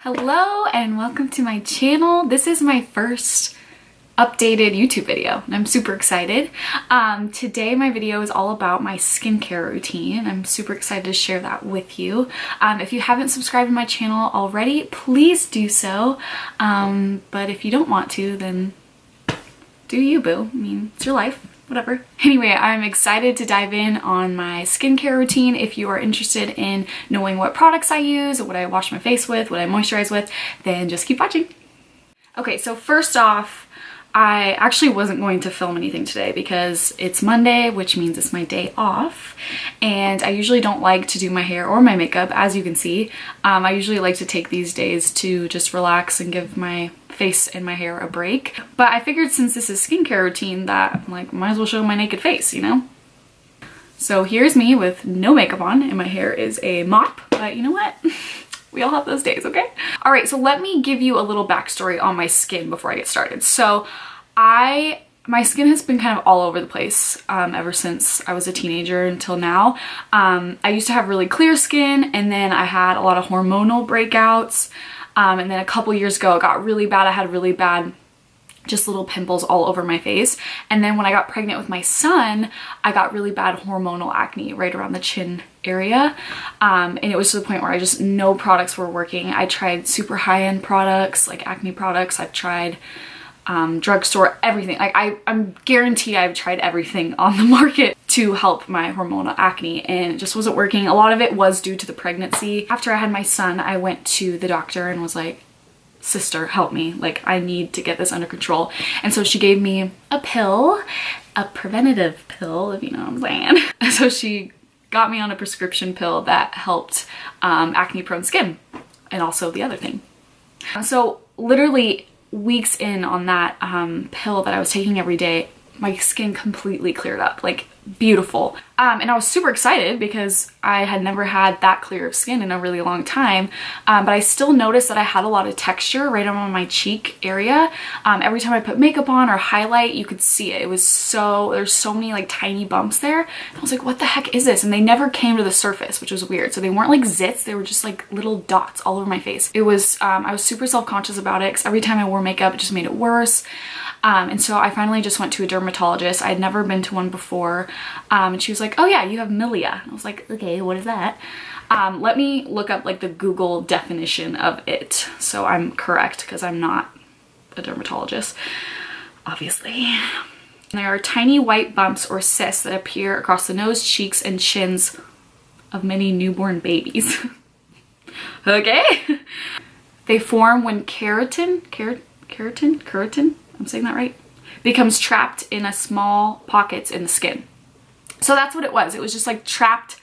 Hello and welcome to my channel. This is my first updated YouTube video and I'm super excited. Today my video is all about my skincare routine. I'm super excited to share that with you. If you haven't subscribed to my channel already, please do so. But if you don't want to, then do you, boo. I mean, it's your life. Whatever. Anyway, I'm excited to dive in on my skincare routine. If you are interested in knowing what products I use, what I wash my face with, what I moisturize with, then just keep watching. Okay, so first off, I actually wasn't going to film anything today because it's Monday, which means it's my day off. And I usually don't like to do my hair or my makeup, as you can see. I usually like to take these days to just relax and give my face and my hair a break. But I figured since this is skincare routine that I'm like, might as well show my naked face, you know? So here's me with no makeup on and my hair is a mop, but you know what? We all have those days, okay? All right, so let me give you a little backstory on my skin before I get started. So my skin has been kind of all over the place ever since I was a teenager until now. I used to have really clear skin and then I had a lot of hormonal breakouts. And then a couple years ago it got really bad. I had really bad just little pimples all over my face. And then when I got pregnant with my son, I got really bad hormonal acne right around the chin area. And it was to the point where no products were working. I tried super high-end products, like acne products. I've tried drugstore, everything. Like I'm guaranteed I've tried everything on the market to help my hormonal acne and it just wasn't working. A lot of it was due to the pregnancy. After I had my son, I went to the doctor and was like, sister, help me. Like, I need to get this under control. And so she gave me a pill, a preventative pill, if you know what I'm saying. So she got me on a prescription pill that helped acne prone skin and also the other thing. So literally weeks in on that pill that I was taking every day, my skin completely cleared up, like beautiful. And I was super excited because I had never had that clear of skin in a really long time. But I still noticed that I had a lot of texture right on my cheek area. Every time I put makeup on or highlight, you could see it. It was there's so many like tiny bumps there. And I was like, what the heck is this? And they never came to the surface, which was weird. So they weren't like zits, they were just like little dots all over my face. It was, I was super self-conscious about it because every time I wore makeup, it just made it worse. And so I finally just went to a dermatologist. I had never been to one before. And she was like, oh yeah, you have milia. And I was like, okay, what is that? Let me look up like the Google definition of it. So I'm correct because I'm not a dermatologist, obviously. And there are tiny white bumps or cysts that appear across the nose, cheeks, and chins of many newborn babies. Okay. They form when keratin, I'm saying that right, becomes trapped in a small pockets in the skin. So that's what it was. It was just like trapped,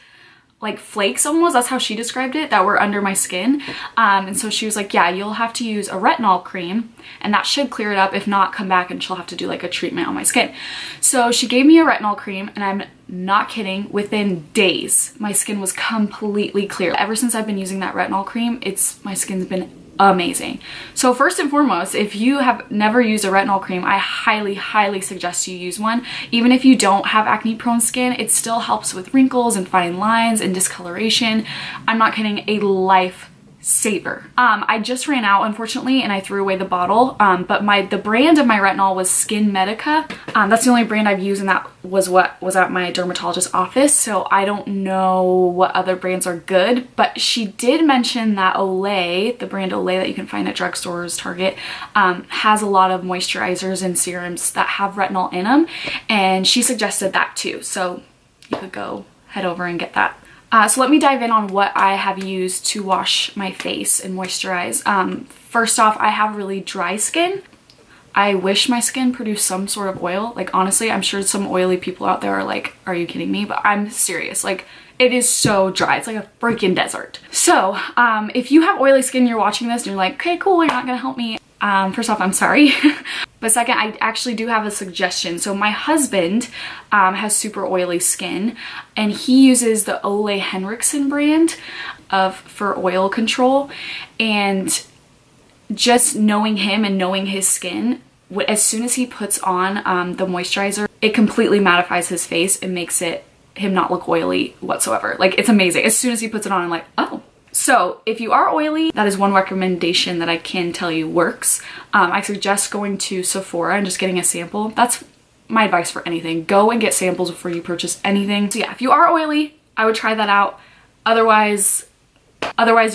like flakes almost. That's how she described it, that were under my skin. And so she was like, yeah, you'll have to use a retinol cream and that should clear it up. If not, come back and she'll have to do like a treatment on my skin. So she gave me a retinol cream and I'm not kidding, within days, my skin was completely clear. Ever since I've been using that retinol cream, my skin's been amazing. So first and foremost, if you have never used a retinol cream, I highly suggest you use one. Even if you don't have acne prone skin, it still helps with wrinkles and fine lines and discoloration. I'm not kidding, a life saver. I just ran out, unfortunately, and I threw away the bottle, but the brand of my retinol was Skin Medica. That's the only brand I've used, and that was what was at my dermatologist's office, so I don't know what other brands are good, but she did mention that Ole, the brand Ole that you can find at drugstores, Target, has a lot of moisturizers and serums that have retinol in them, and she suggested that too, so you could go head over and get that. So let me dive in on what I have used to wash my face and moisturize. First off, I have really dry skin. I wish my skin produced some sort of oil. Like honestly, I'm sure some oily people out there are like, are you kidding me? But I'm serious. Like it is so dry. It's like a freaking desert. So if you have oily skin, you're watching this and you're like, okay, cool, you're not gonna help me. First off, I'm sorry. But second, I actually do have a suggestion. So my husband has super oily skin and he uses the Ole Henrickson brand for oil control. And just knowing him and knowing his skin, as soon as he puts on the moisturizer, it completely mattifies his face and makes him not look oily whatsoever. Like it's amazing. As soon as he puts it on, I'm like, oh. So if you are oily, that is one recommendation that I can tell you works. I suggest going to Sephora and just getting a sample. That's my advice for anything. Go and get samples before you purchase anything. So yeah, if you are oily, I would try that out. Otherwise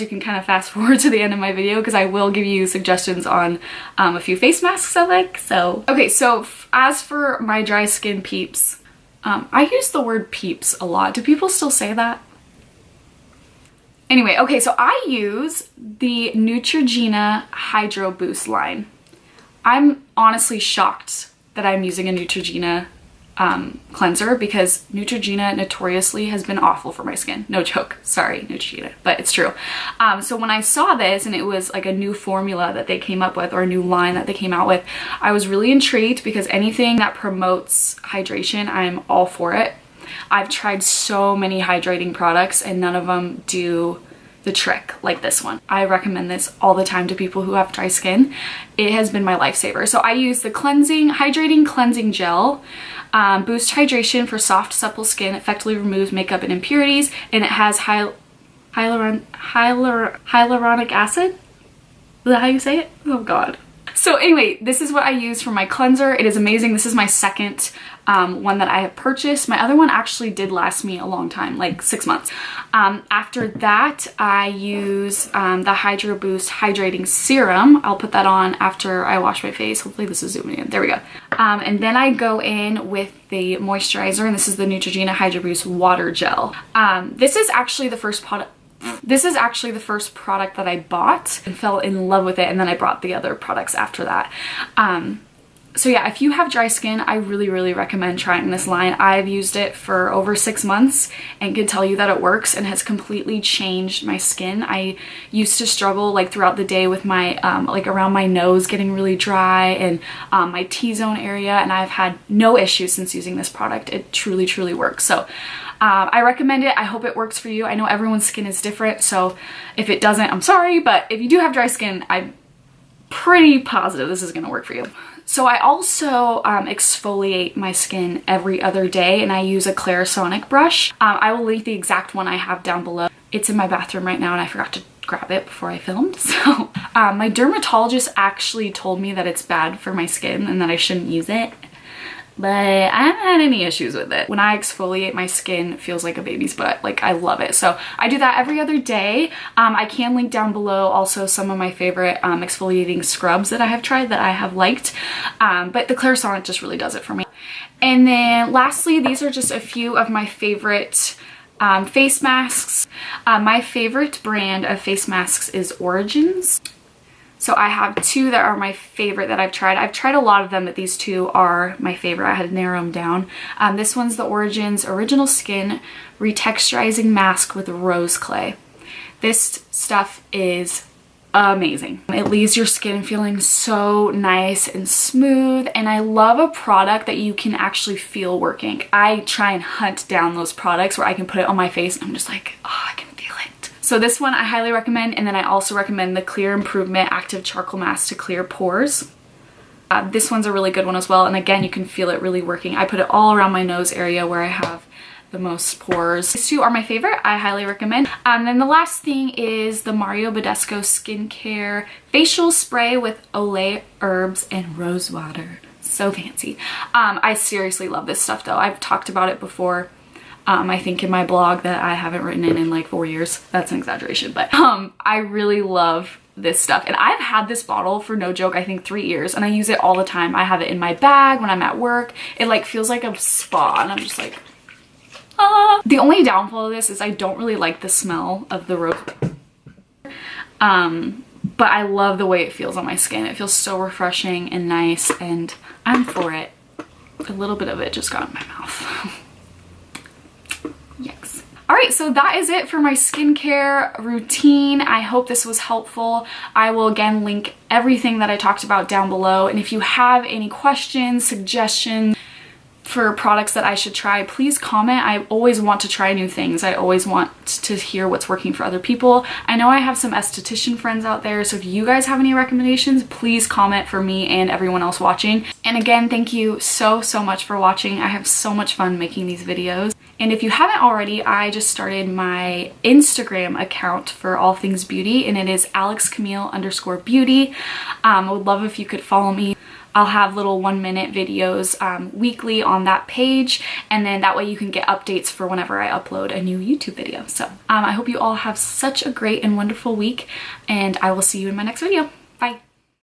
you can kind of fast forward to the end of my video because I will give you suggestions on a few face masks I like. So okay, so as for my dry skin peeps, I use the word peeps a lot. Do people still say that? Anyway, okay, so I use the Neutrogena Hydro Boost line. I'm honestly shocked that I'm using a Neutrogena cleanser because Neutrogena notoriously has been awful for my skin. No joke. Sorry, Neutrogena, but it's true. So when I saw this and it was like a new formula that they came up with, or a new line that they came out with, I was really intrigued because anything that promotes hydration, I'm all for it. I've tried so many hydrating products and none of them do the trick like this one. I recommend this all the time to people who have dry skin. It has been my lifesaver. So I use the hydrating cleansing gel, boost hydration for soft, supple skin, effectively removes makeup and impurities, and it has hyaluronic acid. Is that how you say it? Oh god. So anyway, this is what I use for my cleanser. It is amazing. This is my second one that I have purchased. My other one actually did last me a long time, like 6 months. After that, I use the Hydro Boost Hydrating Serum. I'll put that on after I wash my face. Hopefully this is zooming in. There we go. And then I go in with the moisturizer, and this is the Neutrogena Hydro Boost Water Gel. This is actually the first product that I bought and fell in love with it, and then I bought the other products after that. So yeah, if you have dry skin, I really recommend trying this line. I've used it for over 6 months and can tell you that it works and has completely changed my skin. I used to struggle like throughout the day with my like around my nose getting really dry and my T-zone area, and I've had no issues since using this product. It truly works. So I recommend it. I hope it works for you. I know everyone's skin is different, so if it doesn't, I'm sorry, but if you do have dry skin, I'm pretty positive this is gonna work for you. So I also exfoliate my skin every other day, and I use a Clarisonic brush. I will link the exact one I have down below. It's in my bathroom right now and I forgot to grab it before I filmed. So my dermatologist actually told me that it's bad for my skin and that I shouldn't use it, but I haven't had any issues with it. When I exfoliate, my skin feels like a baby's butt. Like, I love it. So I do that every other day. I can link down below also some of my favorite exfoliating scrubs that I have tried that I have liked. But the Clarisonic just really does it for me. And then lastly, these are just a few of my favorite face masks. My favorite brand of face masks is Origins. So I have two that are my favorite that I've tried. I've tried a lot of them, but these two are my favorite. I had to narrow them down. This one's the Origins Original Skin Retexturizing Mask with Rose Clay. This stuff is amazing. It leaves your skin feeling so nice and smooth, and I love a product that you can actually feel working. I try and hunt down those products where I can put it on my face and I'm just like, oh, I can feel it. So this one I highly recommend, and then I also recommend the Clear Improvement Active Charcoal Mask to clear pores. This one's a really good one as well, and again, you can feel it really working. I put it all around my nose area where I have the most pores. These two are my favorite. I highly recommend. And then the last thing is the Badescu Skincare Facial Spray with Ole Herbs and Rose Water. So fancy. I seriously love this stuff though. I've talked about it before. I think in my blog that I haven't written in like 4 years. That's an exaggeration, but I really love this stuff. And I've had this bottle for no joke, I think 3 years, and I use it all the time. I have it in my bag when I'm at work. It like feels like a spa, and I'm just like, ah. The only downfall of this is I don't really like the smell of the rose. But I love the way it feels on my skin. It feels so refreshing and nice, and I'm for it. A little bit of it just got in my mouth. Yikes. Alright, so that is it for my skincare routine. I hope this was helpful. I will again link everything that I talked about down below, and if you have any questions, suggestions for products that I should try, please comment. I always want to try new things. I always want to hear what's working for other people. I know I have some esthetician friends out there, so if you guys have any recommendations, please comment for me and everyone else watching. And again, thank you so much for watching. I have so much fun making these videos. And if you haven't already, I just started my Instagram account for all things beauty, and it is AlyxCamille_beauty. I would love if you could follow me. I'll have little 1-minute videos weekly on that page, and then that way you can get updates for whenever I upload a new YouTube video. So I hope you all have such a great and wonderful week, and I will see you in my next video. Bye.